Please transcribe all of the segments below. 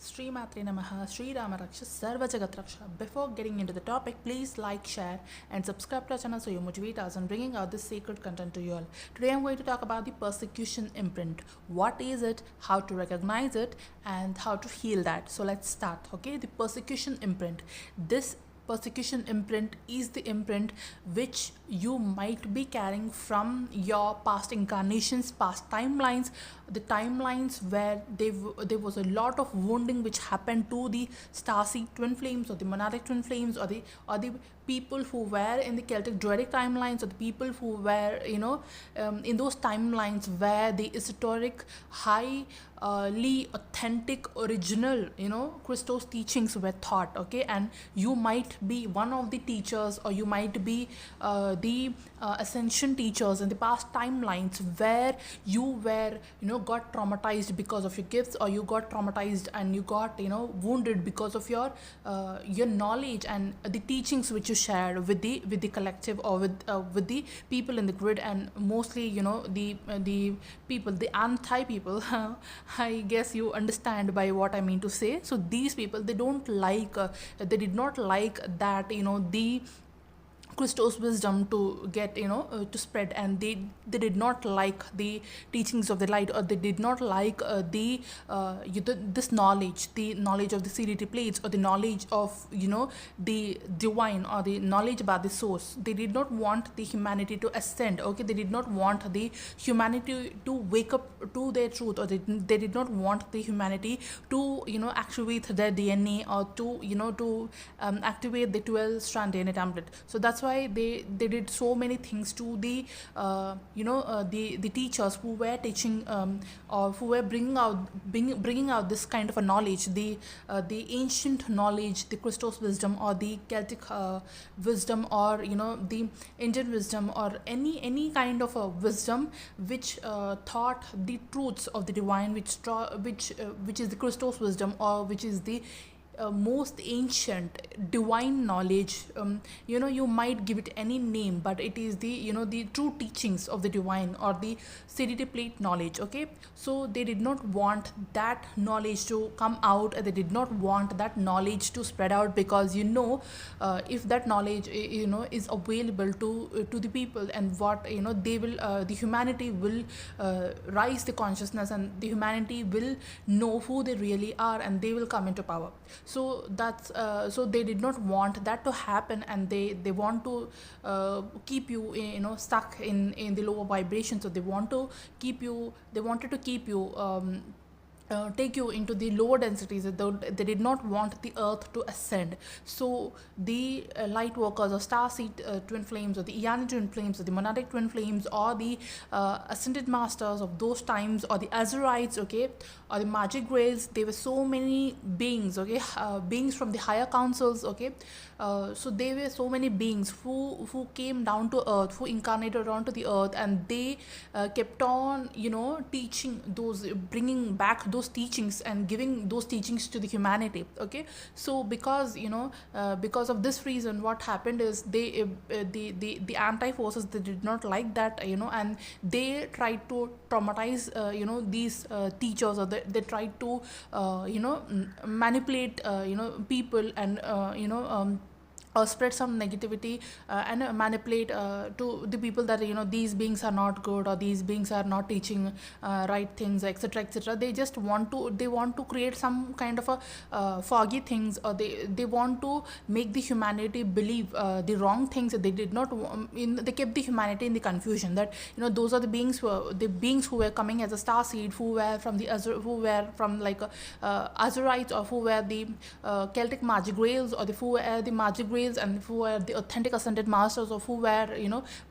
Sri Matre Namaha, Sri Rama Raksha, Sarva Jagat Raksha. Before getting into the topic, please like, share, and subscribe to our channel so you motivate us on bringing out this sacred content to you all. Today I'm going to talk about the persecution imprint. What is it, how to recognize it, and how to heal that. So let's start. Okay, the persecution imprint. This persecution imprint is the imprint which you might be carrying from your past incarnations, past timelines, the timelines where there was a lot of wounding which happened to the starseed twin flames or the monadic twin flames or the people who were in the Celtic Druidic timelines, or the people who were in those timelines where the esoteric, highly authentic, original Christos teachings were taught. Okay, and you might be one of the teachers, or you might be the ascension teachers in the past timelines where you were got traumatized because of your gifts, or you got traumatized and you got wounded because of your knowledge and the teachings which you shared with the collective, or with the people in the grid, and mostly the people, the anti people. I guess you understand by what I mean to say. So these people, they don't like they did not like that the Christos wisdom to get to spread, and they did not like the teachings of the light, or they did not like this knowledge, the knowledge of the CDT plates, or the knowledge of the divine, or the knowledge about the source. They did not want the humanity to ascend. Okay, they did not want the humanity to wake up to their truth, or they did not want the humanity to activate their DNA, or to activate the 12-strand DNA template. So that's why they did so many things to the the teachers who were teaching, or who were bringing out this kind of a knowledge, the ancient knowledge, the Christos wisdom, or the Celtic wisdom, or the Indian wisdom, or any kind of a wisdom which taught the truths of the divine, which is the Christos wisdom, or which is the most ancient divine knowledge. You might give it any name, but it is the the true teachings of the divine, or the CDT plate knowledge. Okay, so they did not want that knowledge to come out, they did not want that knowledge to spread out, because if that knowledge is available to the people, and what they will the humanity will rise the consciousness, and the humanity will know who they really are, and they will come into power. So that's so they did not want that to happen, and they want to keep you stuck in the lower vibration. So they wanted to keep you take you into the lower densities. They did not want the earth to ascend. So the light workers, or starseed twin flames, or the Eonic twin flames, or the monadic twin flames, or the ascended masters of those times, or the Azurites, okay, or the magic grails, there were so many beings, okay, beings from the higher councils, okay. So there were so many beings who came down to earth, who incarnated onto the earth, and they kept on teaching those, bringing back those teachings and giving those teachings to the humanity. Okay, so because of this reason, what happened is the anti forces, they did not like that, and they tried to traumatize these teachers, or they tried to manipulate people, and or spread some negativity, and manipulate to the people that these beings are not good, or these beings are not teaching right things, etc., etc. They just want to create some kind of a foggy things, or they want to make the humanity believe the wrong things. They did not they kept the humanity in the confusion that those are the beings who were coming as a star seed, who were from who were from like Azurites, or who were the Celtic magic grails, or who were the magic grails, and who were the authentic ascended masters, of who were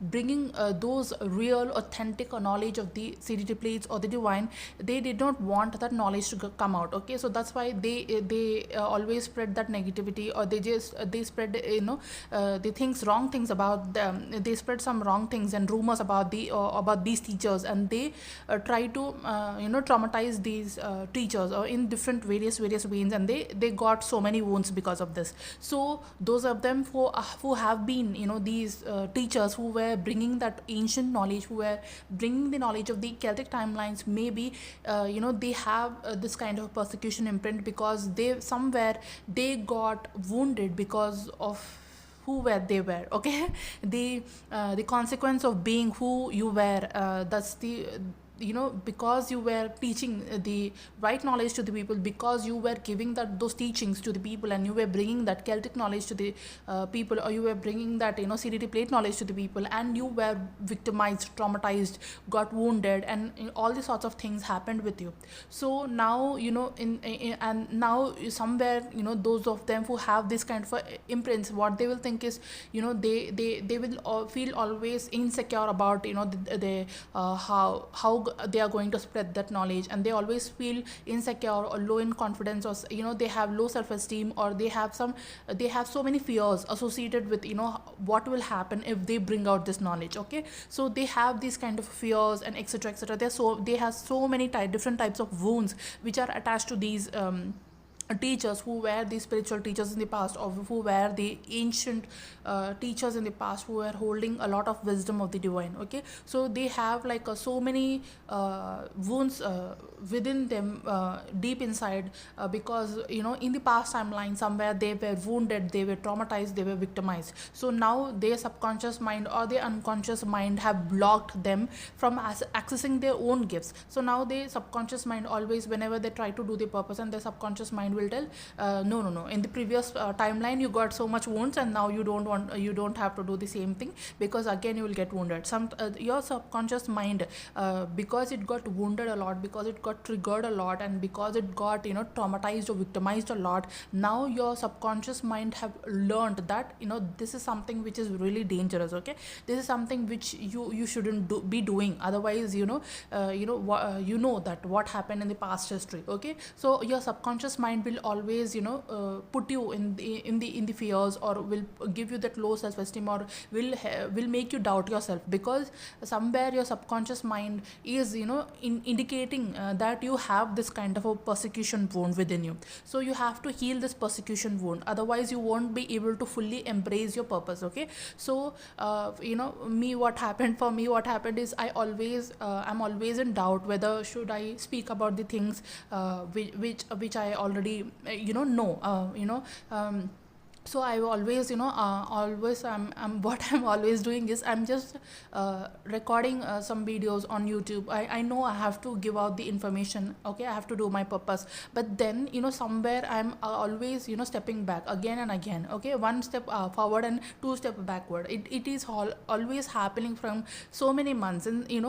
bringing those real authentic knowledge of the CDT plates or the divine. They did not want that knowledge to come out. Okay, so that's why they always spread that negativity, or they spread the wrong things about them. They spread some wrong things and rumors about these teachers, and they try to traumatize these teachers, or in different various ways, and they got so many wounds because of this. So those are them who have been, these teachers who were bringing that ancient knowledge, who were bringing the knowledge of the Celtic timelines, maybe they have this kind of persecution imprint, because they got wounded because of who were they were. Okay, the consequence of being who you were, that's the, because you were teaching the right knowledge to the people, because you were giving those teachings to the people, and you were bringing that Celtic knowledge to the people, or you were bringing that CDT plate knowledge to the people, and you were victimized, traumatized, got wounded, and all these sorts of things happened with you. So now, and now somewhere, those of them who have this kind of imprints, what they will think is, they will feel always insecure about, how they are going to spread that knowledge, and they always feel insecure or low in confidence, or they have low self-esteem, or they have so many fears associated with what will happen if they bring out this knowledge. Okay, so they have these kind of fears and etc etc. They have so many different types of wounds which are attached to these teachers who were the spiritual teachers in the past, or who were the ancient teachers in the past, who were holding a lot of wisdom of the divine. Okay, so they have like so many wounds within them, deep inside, because in the past timeline somewhere they were wounded, they were traumatized, they were victimized. So now their subconscious mind or their unconscious mind have blocked them from accessing their own gifts. So now their subconscious mind always, whenever they try to do the purpose, and their subconscious mind will tell, no, in the previous timeline you got so much wounds, and now you don't have to do the same thing, because again you will get wounded. Your subconscious mind, because it got wounded a lot, because it got triggered a lot, and because it got traumatized or victimized a lot, now your subconscious mind have learned that this is something which is really dangerous. Okay, this is something which you shouldn't be doing, otherwise that what happened in the past history. Okay, so your subconscious mind will always put you in the fears, or will give you that low self-esteem, or will make you doubt yourself, because somewhere your subconscious mind is indicating that you have this kind of a persecution wound within you. So you have to heal this persecution wound, otherwise you won't be able to fully embrace your purpose. Okay, so what happened is, I'm always in doubt whether should I speak about the things which I already so I always what I'm always doing is, I'm just recording some videos on YouTube. I know I have to give out the information. Okay, I have to do my purpose, but then somewhere I'm always stepping back again and again. Okay, one step forward and two step backward. It is always happening from so many months, and 2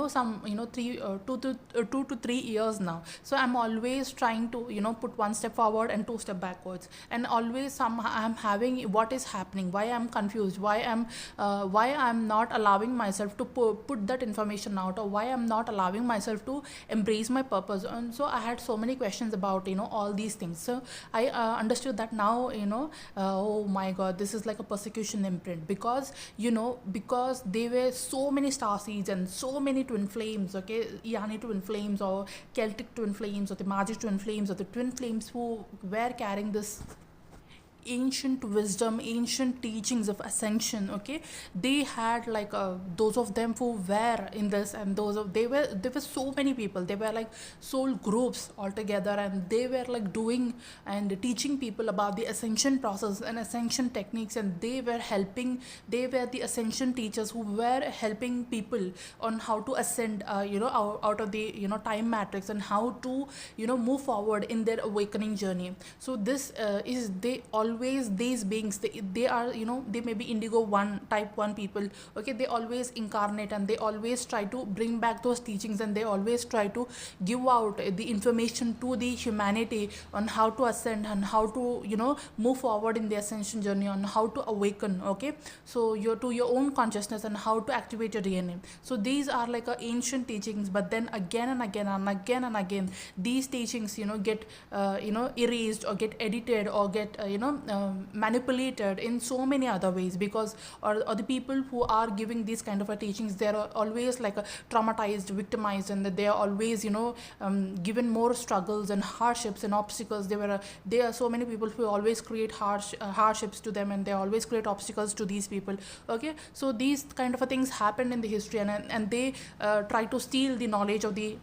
to 3 years now. So I'm always trying to put one step forward and two step backwards, and always I'm having what is happening, why I'm confused, why I'm not allowing myself to put that information out, or why I'm not allowing myself to embrace my purpose. And so I had so many questions about all these things. So I understood that now oh my god, this is like a persecution imprint, because because there were so many star seeds and so many twin flames. Okay, Yani twin flames, or Celtic twin flames, or the magic twin flames, or the twin flames, who were carrying this ancient wisdom, ancient teachings of ascension. Okay, they had like those of them who were in this, and there were so many people. They were like soul groups altogether, and they were like doing and teaching people about the ascension process and ascension techniques, and they were the ascension teachers who were helping people on how to ascend out of the time matrix, and how to move forward in their awakening journey. So this is these beings, they are they may be indigo 1 type 1 people. Okay, they always incarnate, and they always try to bring back those teachings, and they always try to give out the information to the humanity on how to ascend, and how to move forward in the ascension journey, on how to awaken. Okay, so to your own consciousness, and how to activate your DNA. So these are like ancient teachings, but then again and again these teachings get erased, or get edited, or get manipulated in so many other ways, because or the people who are giving these kind of teachings, they're always like traumatized, victimized, and that they are always given more struggles and hardships and obstacles. There are so many people who always create hardships to them, and they always create obstacles to these people. Okay, so these kind of things happened in the history, and they try to steal the knowledge of the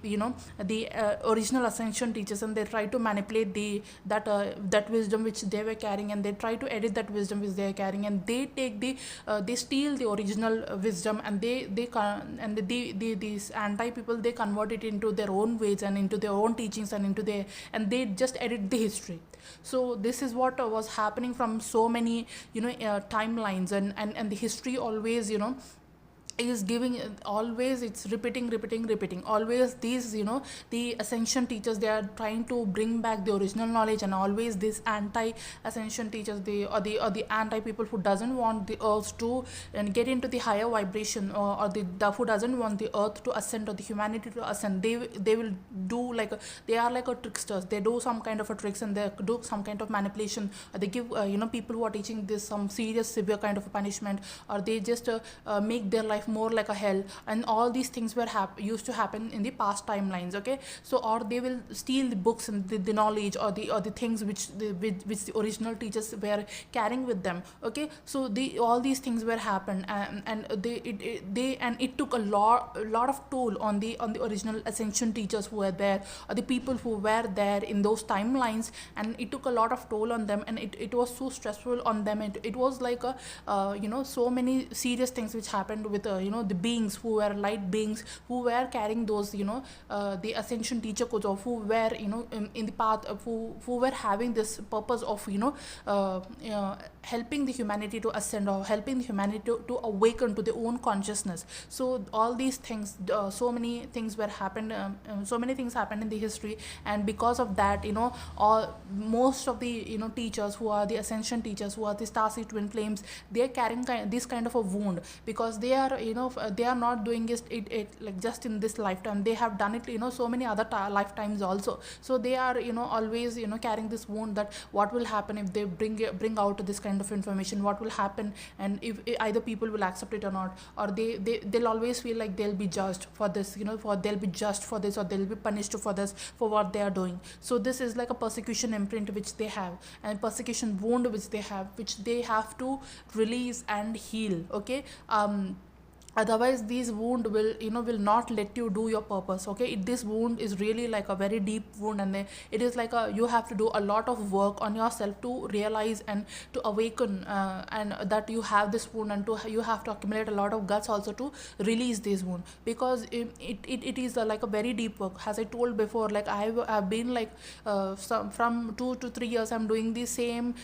original ascension teachers, and they try to manipulate that wisdom which they were carrying, and they try to edit that wisdom which they are carrying, and they take they steal the original wisdom, and these anti people, they convert it into their own ways and into their own teachings and they just edit the history. So this is what was happening from so many timelines, and the history always is giving, always it's repeating always these the ascension teachers, they are trying to bring back the original knowledge, and always these anti ascension teachers, or the anti people who doesn't want the earth to and get into the higher vibration, or the who doesn't want the earth to ascend, or the humanity to ascend, they will do they are like a tricksters. They do some kind of a tricks, and they do some kind of manipulation, or they give people who are teaching this some serious severe kind of a punishment, or they just make their life more like a hell, and all these things were used to happen in the past timelines. Okay, so or they will steal the books and the knowledge, or the things which the original teachers were carrying with them. Okay, so all these things were happened, and it took a lot of toll on the original ascension teachers who were there, or the people who were there in those timelines, and it took a lot of toll on them, and it was so stressful on them. It was like so many serious things which happened with the beings who were light beings, who were carrying those the ascension teacher codes, or who were in the path, who were having this purpose of helping the humanity to ascend, or helping the humanity to awaken to their own consciousness. So all these things, so many things happened in the history, and because of that, most of the teachers who are the ascension teachers, who are the starseed twin flames, they are carrying this kind of a wound, because they are they are not doing it like just in this lifetime. They have done it so many other lifetimes also. So they are always carrying this wound, that what will happen if they bring out this kind of information, what will happen, and if either people will accept it or not, or they'll always feel like they'll be judged for this, they'll be judged for this, or they'll be punished for this, for what they are doing. So this is like a persecution imprint which they have, and persecution wound which they have to release and heal. Okay, otherwise these wound will not let you do your purpose. Okay, this wound is really like a very deep wound, and it is like you have to do a lot of work on yourself to realize and to awaken, and that you have this wound, and you have to accumulate a lot of guts also to release this wound, because it is like a very deep work. As I told before, like I've been like from 2 to 3 years I'm in the same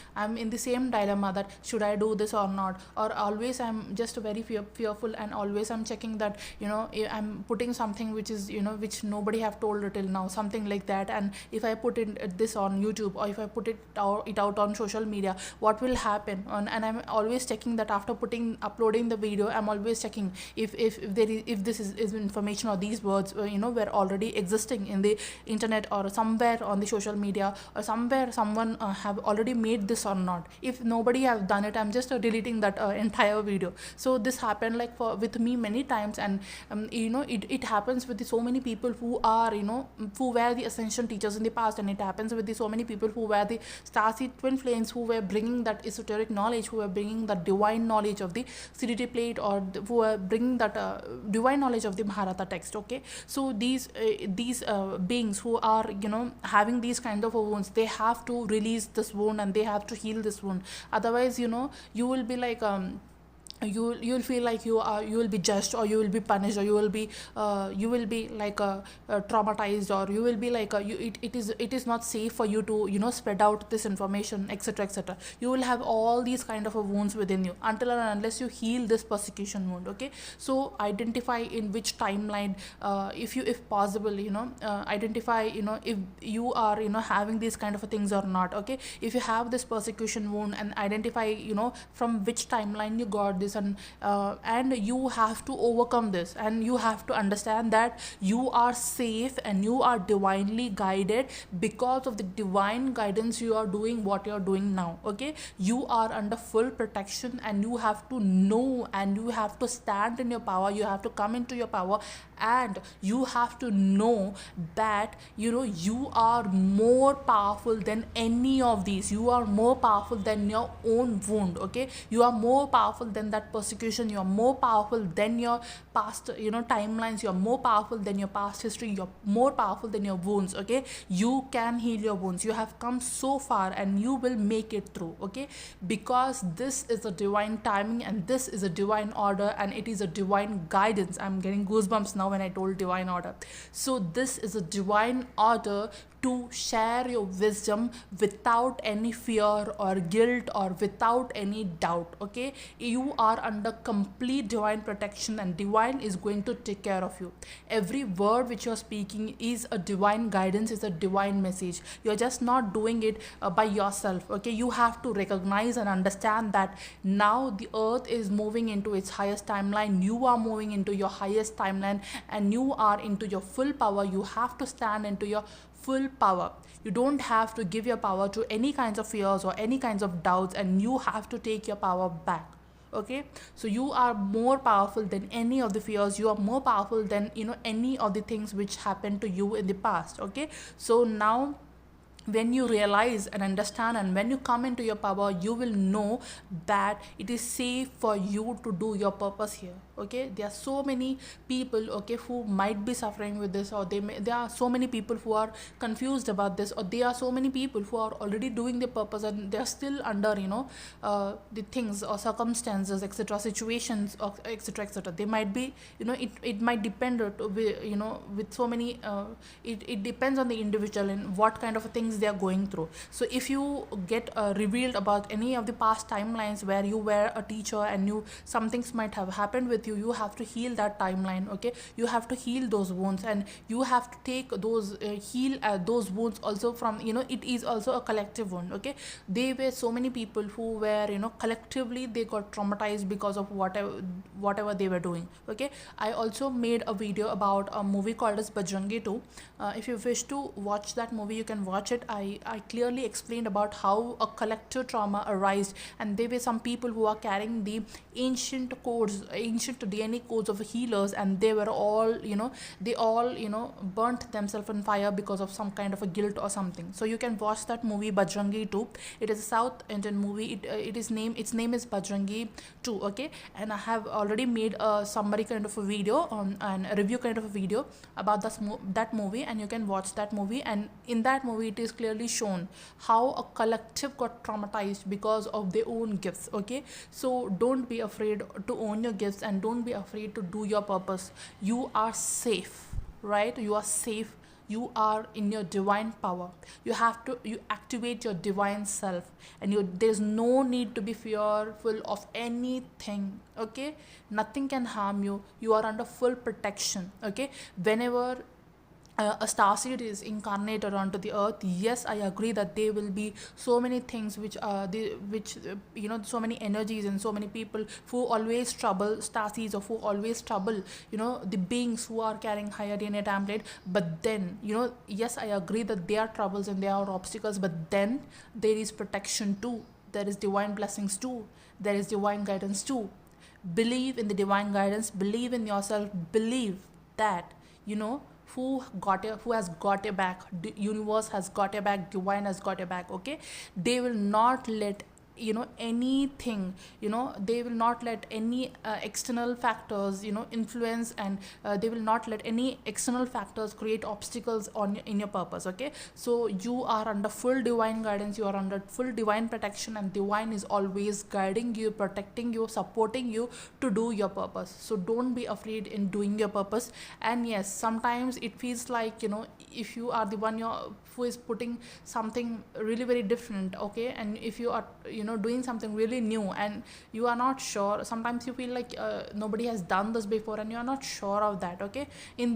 dilemma, that should I do this or not, or always I'm just very fearful, and always I'm checking that I'm putting something which is which nobody have told till now, something like that, and if I put this on YouTube, or if I put it out on social media, what will happen? And I'm always checking that after uploading the video, I'm always checking if this is information, or these words were already existing in the internet, or somewhere on the social media, or somewhere someone have already made this or not. If nobody have done it, I'm just deleting that entire video. So this happened like with me many times, and it happens with so many people who are who were the ascension teachers in the past, and it happens with so many people who were the starseed twin flames, who were bringing that esoteric knowledge, who were bringing that divine knowledge of the CDT plate, or who were bringing that divine knowledge of the Mahabharata text. Okay, so these beings who are having these kind of wounds, they have to release this wound, and they have to heal this wound. Otherwise you will be like you'll feel like you will be judged, or you will be punished, or you will be like traumatized, or you will be like it is not safe for you to spread out this information, etc., etc. You will have all these kind of wounds within you until and unless you heal this persecution wound. Okay, so identify in which timeline, if possible, identify if you are having these kind of things or not. Okay, if you have this persecution wound, and identify from which timeline you got this this, and you have to overcome this, and you have to understand that you are safe and you are divinely guided. Because of the divine guidance, you are doing what you are doing now. Okay, you are under full protection, and you have to know, and you have to stand in your power. You have to come into your power, and you have to know that you are more powerful than any of these. You are more powerful than your own wound. Okay, you are more powerful than that persecution. You are more powerful than your past timelines. You are more powerful than your past history. You're more powerful than your wounds. Okay, you can heal your wounds. You have come so far, and you will make it through. Okay, because this is a divine timing, and this is a divine order, and it is a divine guidance. I'm getting goosebumps now when I told divine order. So this is a divine order to share your wisdom without any fear or guilt or without any doubt. Okay, you are under complete divine protection, and divine is going to take care of you. Every word which you're speaking is a divine guidance, is a divine message. You're just not doing it by yourself. Okay, you have to recognize and understand that now the earth is moving into its highest timeline. You are moving into your highest timeline, and you are into your full power. You have to stand into your full power. You don't have to give your power to any kinds of fears or any kinds of doubts, and you have to take your power back. Okay, so you are more powerful than any of the fears. You are more powerful than any of the things which happened to you in the past. Okay, so now when you realize and understand, and when you come into your power, you will know that it is safe for you to do your purpose here. Okay, there are so many people, okay, who might be suffering with this, or there are so many people who are confused about this, or there are so many people who are already doing their purpose, and they are still under the things or circumstances, etc., situations, or etc., etc. They might be, it might depend with so many it depends on the individual and what kind of things they are going through. So if you get revealed about any of the past timelines where you were a teacher, and some things might have happened with you have to heal that timeline. Okay, you have to heal those wounds, and you have to take those heal those wounds also from it is also a collective wound. Okay, there were so many people who were collectively they got traumatized because of whatever they were doing. Okay, I also made a video about a movie called as Bajrangi 2. If you wish to watch that movie, you can watch it. I clearly explained about how a collective trauma arose, and there were some people who are carrying the ancient DNA codes of healers, and they were all they all burnt themselves on fire because of some kind of a guilt or something. So you can watch that movie Bajrangi 2. It is a South Indian movie. Its name is Bajrangi 2. Okay, and I have already made a summary kind of a video and a review kind of a video about that movie, and you can watch that movie. And in that movie it is clearly shown how a collective got traumatized because of their own gifts. Okay, so don't be afraid to own your gifts, and don't be afraid to do your purpose. You are safe, right? You are safe. You are in your divine power. You activate your divine self, and there's no need to be fearful of anything. Okay, nothing can harm you. You are under full protection. Okay, whenever a starseed is incarnated onto the earth, yes, I agree that there will be so many things which so many energies and so many people who always trouble starseeds, or who always trouble the beings who are carrying higher DNA template. But then yes, I agree that there are troubles and there are obstacles, but then there is protection too. There is divine blessings too. There is divine guidance too. Believe in the divine guidance. Believe in yourself. Believe that who has got your back. The universe has got your back. Divine has got your back. Okay, they will not let anything they will not let any external factors influence, and they will not let any external factors create obstacles in your purpose. Okay, so you are under full divine guidance. You are under full divine protection, and divine is always guiding you, protecting you, supporting you to do your purpose. So don't be afraid in doing your purpose. And yes, sometimes it feels like if you are the one who is putting something really very different. Okay, and if you are doing something really new and you are not sure, sometimes you feel like nobody has done this before and you are not sure of that. Okay,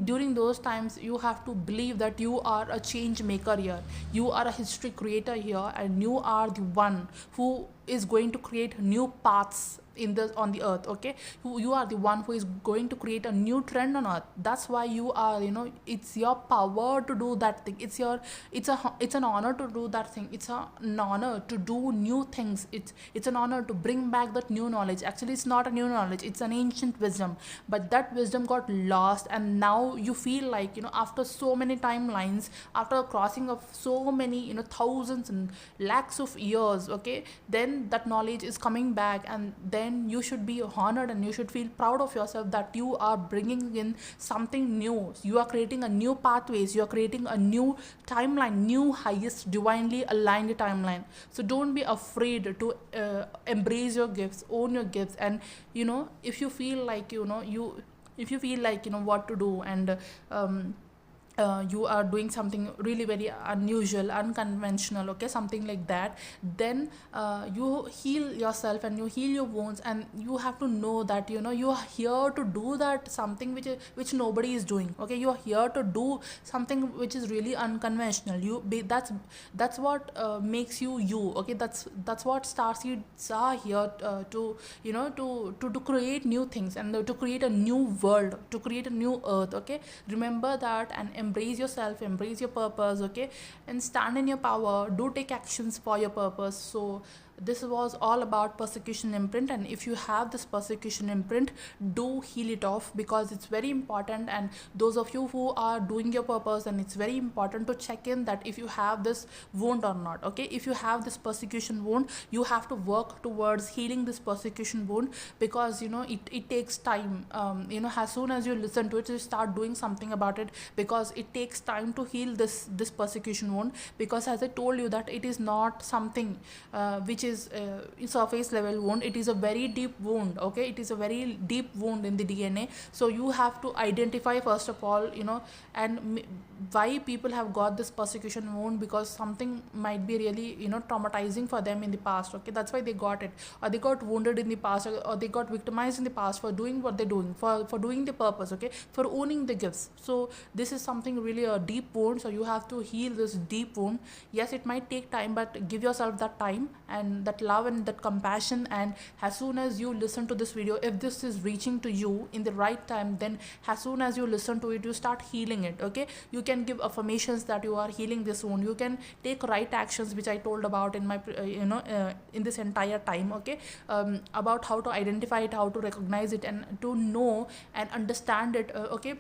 during those times you have to believe that you are a change maker here. You are a history creator here, and you are the one who is going to create new paths in the on the earth. Okay, you are the one who is going to create a new trend on earth. That's why you are, it's your power to do that thing. It's an honor to do that thing. It's an honor to do new things. It's an honor to bring back that new knowledge. Actually, it's not a new knowledge, it's an ancient wisdom, but that wisdom got lost, and now you feel like, after so many timelines, after crossing of so many, thousands and lakhs of years, okay, then that knowledge is coming back, and then you should be honored and you should feel proud of yourself that you are bringing in something new. You are creating a new pathways, you are creating a new timeline, new highest divinely aligned timeline. So don't be afraid to embrace your gifts, own your gifts. And if you feel like, if you feel like, what to do, and you are doing something really very unusual, unconventional, okay, something like that, then you heal yourself and you heal your wounds, and you have to know that, you are here to do that something which nobody is doing. Okay, you are here to do something which is really unconventional. That's what makes you you. Okay, that's what star seeds are here to, to create new things, and to create a new world, to create a new earth. Okay, remember that, and embrace yourself, embrace your purpose. Okay, and stand in your power, do take actions for your purpose. So this was all about persecution imprint, and if you have this persecution imprint, do heal it off, because it's very important. And those of you who are doing your purpose, and it's very important to check in that if you have this wound or not. Okay, if you have this persecution wound, you have to work towards healing this persecution wound, because it takes time. As soon as you listen to it, you start doing something about it, because it takes time to heal this persecution wound. Because as I told you, that it is not something which is surface level wound, it is a very deep wound. Okay, it is a very deep wound in the DNA. So you have to identify first of all, and why people have got this persecution wound, because something might be really traumatizing for them in the past. Okay, that's why they got it, or they got wounded in the past, or they got victimized in the past for doing what they're doing, for doing the purpose. Okay, for owning the gifts. So this is something really a deep wound, so you have to heal this deep wound. Yes, it might take time, but give yourself that time and that love and that compassion. And as soon as you listen to this video, if this is reaching to you in the right time, then as soon as you listen to it, you start healing it. Okay, you can give affirmations that you are healing this wound. You can take right actions, which I told about in my in this entire time. Okay, about how to identify it, how to recognize it, and to know and understand it. Okay,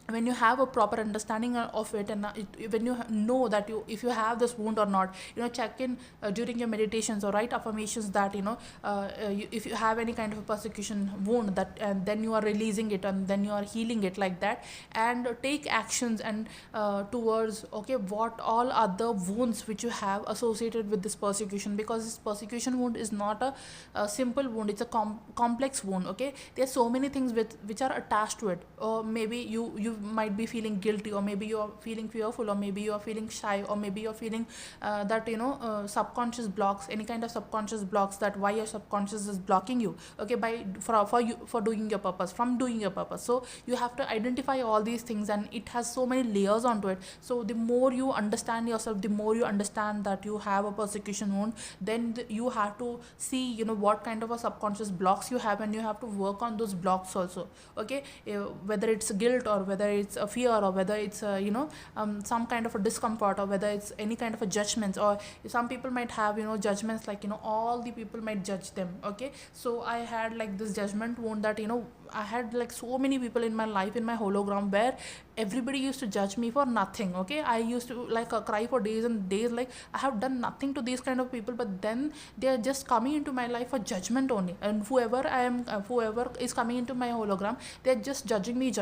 when you have a proper understanding of it, and when you know that if you have this wound or not, check in during your meditations, or write affirmations that if you have any kind of a persecution wound, that and then you are releasing it, and then you are healing it, like that. And take actions and towards, okay, what all other wounds which you have associated with this persecution, because this persecution wound is not a simple wound, it's a complex wound. Okay, there are so many things which are attached to it. Or maybe you might be feeling guilty, or maybe you are feeling fearful, or maybe you are feeling shy, or maybe you're feeling that subconscious blocks, any kind of subconscious blocks, that why your subconscious is blocking you. Okay, for doing your purpose, from doing your purpose. So you have to identify all these things, and it has so many layers onto it. So the more you understand yourself, the more you understand that you have a persecution wound, then you have to see what kind of a subconscious blocks you have, and you have to work on those blocks also. Okay, whether it's guilt, or whether it's a fear, or whether it's some kind of a discomfort, or whether it's any kind of a judgments. Or some people might have judgments, like all the people might judge them. Okay, so I had like this judgment wound, that I had like so many people in my life, in my hologram, where everybody used to judge me for nothing. Okay, I used to cry for days and days, like I have done nothing to these kind of people, but then they are just coming into my life for judgment only. And whoever is coming into my hologram, they're just judging me.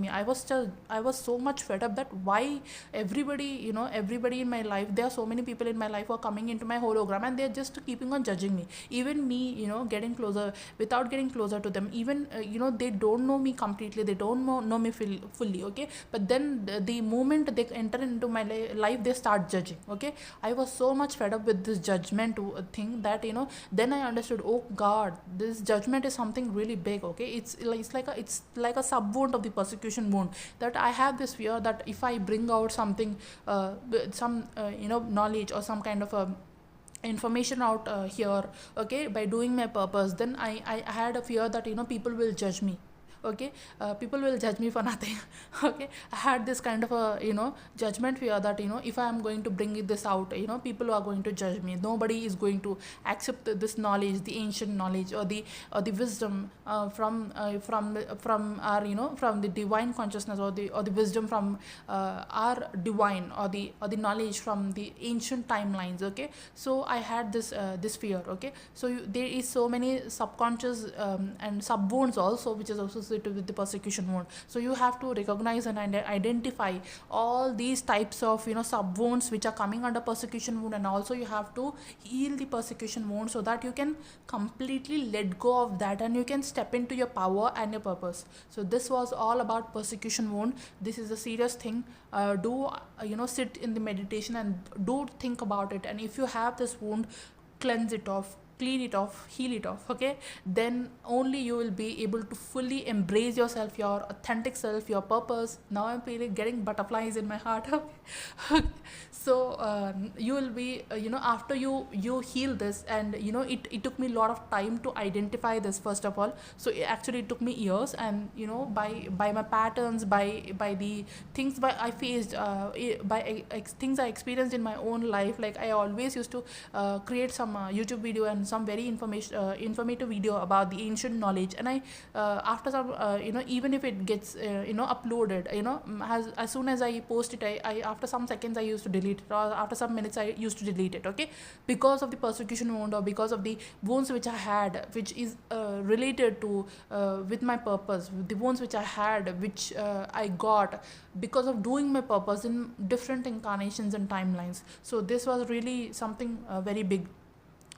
I was so much fed up, that why everybody in my life, there are so many people in my life who are coming into my hologram, and they're just keeping on judging me. Even me, getting closer, without getting closer to them, even they don't know me completely, they don't know me fully. Okay, but then the moment they enter into my life, they start judging. Okay, I was so much fed up with this judgment thing, that then I understood, oh God, this judgment is something really big. Okay, it's like a sub wound of the persecution wound, that I have this fear that if I bring out something, some knowledge, or some kind of a information out here, okay, by doing my purpose, then I had a fear that people will judge me, okay. People will judge me for nothing. Okay, I had this kind of a judgment fear that if I am going to bring this out, people are going to judge me, nobody is going to accept this knowledge, the ancient knowledge, or the wisdom from our from the divine consciousness, or the wisdom from our divine, or the knowledge from the ancient timelines, okay. So I had this fear, okay. So there is so many subconscious and sub wounds also, which is associated with the persecution wound. So you have to recognize and identify all these types of sub wounds which are coming under persecution wound, and also you have to heal the persecution wound so that you can completely let go of that and you can step into your power and your purpose. So this was all about persecution wound. This is a serious thing. Do sit in the meditation and do think about it, and if you have this wound, cleanse it off, clean it off, heal it off, okay. Then only you will be able to fully embrace yourself, your authentic self, your purpose. Now I'm feeling getting butterflies in my heart. Okay. So you will be after you heal this, and it took me a lot of time to identify this, first of all. So it took me years, and by my patterns, by the things I faced, things I experienced in my own life. Like I always used to create some YouTube video and some very informative video about the ancient knowledge, and I after some even if it gets uploaded, as soon as I post it, I after some seconds I used to delete it, or after some minutes I used to delete it, okay, because of the persecution wound, or because of the wounds which I had, which is related to with my purpose, the wounds which I had, which I got because of doing my purpose in different incarnations and timelines. So this was really something very big,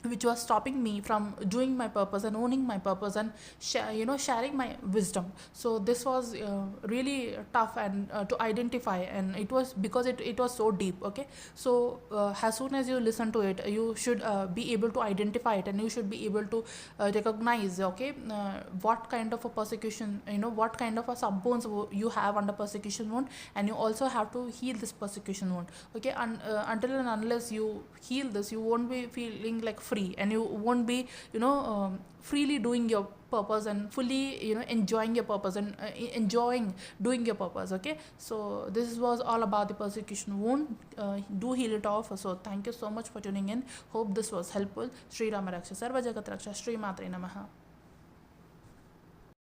which was stopping me from doing my purpose and owning my purpose, and sharing my wisdom. So this was really tough and to identify, and it was because it was so deep, okay. So as soon as you listen to it, you should be able to identify it, and you should be able to recognize, okay, what kind of a persecution, what kind of a subbones you have under persecution wound, and you also have to heal this persecution wound, okay. And until and unless you heal this, you won't be feeling like free, and you won't be freely doing your purpose and fully enjoying your purpose, and enjoying doing your purpose, okay. So this was all about the persecution wound. Do heal it off. So thank you so much for tuning in. Hope this was helpful. Sri Rama Raksha Sarva Jagat Raksha. Sri Matre Namaha.